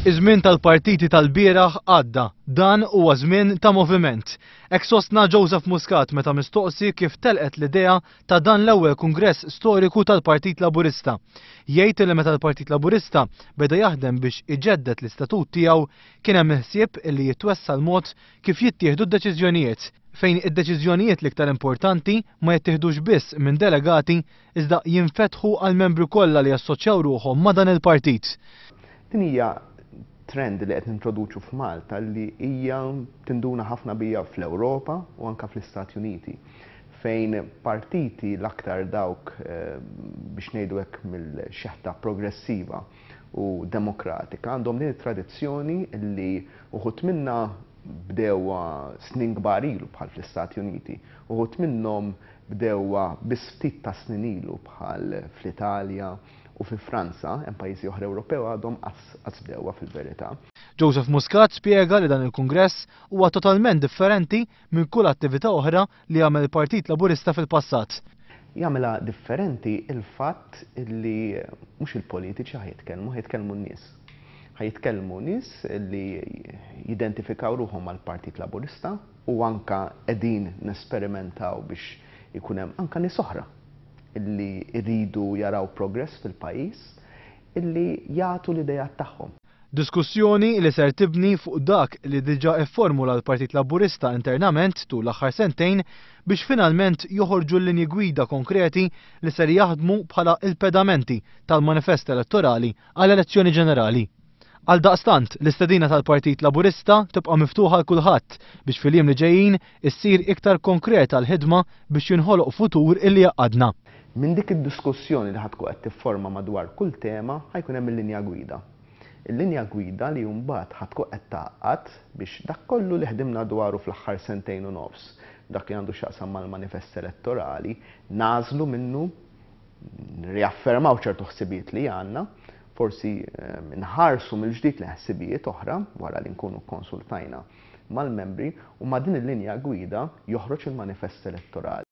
Iż-żmien tal-partiti tal-bieraħ għadda, dan huwa żmien ta' moviment. Hekk sostna Joseph Muscat meta mistoqsi kif telqet l-idea ta' dan l-ewwel kungress storiku tal-Partit Laburista. Jgħid li meta l-Partit Laburista beda jaħdem biex iġeddet l-istatut tiegħu kien hemm ħsieb li jitwessa l-mod kif jittieħdu d-deċiżjonijiet fejn id-deċiżjonijiet l-iktar importanti ma jittieħdux biss minn delegati iżda jinfetħu għal membri kollha li jassoċjaw ruħhom ma' dan il-partit. Din hija trend li qed nintroduċu f'Malta li hija tinduna ħafna bija fl-Ewropa u anke fl-Istati Uniti fejn partiti l-aktar dawk biex ngħidu hekk mill-xeħta progressiva u demokratika għandhom din it-tradizzjoni li uħud minnha bdewwa snin kbar ilu bħal fl-Istati Uniti, uħud minnhom bdewwa biss ftit ta' snin ilu bħal fl-Italja u fi Franza, hemm pajjiżi oħra Ewropew għadhom qatt bdewwa fil-verità. Joseph Muscat spjega li dan il-kungress huwa totalment differenti minn kull attività oħra li għamel il-Partit Laburista fil-passat. Jagħmilha differenti il-fatt li mhux il-politiċi ħajtkellmu n-nies. Ħajtkellmu nies li jidentifikaw ruhom mal-Partit Laburista u anke qegħdin nesperimentaw biex ikun hemm anke nies oħra illi jridu jaraw progress fil-pajjiż, illi jagħtu l-idejat tagħhom. Diskussjoni li ser tibni fuq dak li diġà ifformula l-Partit Laburista internament tul l-aħħar sentejn biex finalment joħorġu l-linji gwida konkreti li ser jaħdmu bħala il-pedamenti tal-manifest elettorali għall elezzjoni ġenerali. Għal daqstant, l-istedina tal-Partit Laburista tibqa' miftuħa l kulħadd biex fil-jiem li ġejjin issir iktar konkreta l-ħidma biex jinħoloq futur illi jaqadna. Minn dik id-diskussjoni li ħadku qed tifforma madwar kull tema ħajkun hemm il-linja gwida. Il-linja gwida li mbagħad ħadku qed taqgħad biex dak kollu li ħdimna dwaru fl-aħħar sentejn u nofs, dak li għandu x'jaqsam mal-manifest elettorali, nażlu minnu riaffermaw ċertu ħsibiet li għandna, forsi nħarsu mill-ġdid li ħsibijiet oħra wara li nkunu konsultajna mal-membri u ma' din il-linja gwida joħroġ il-manifest elettorali.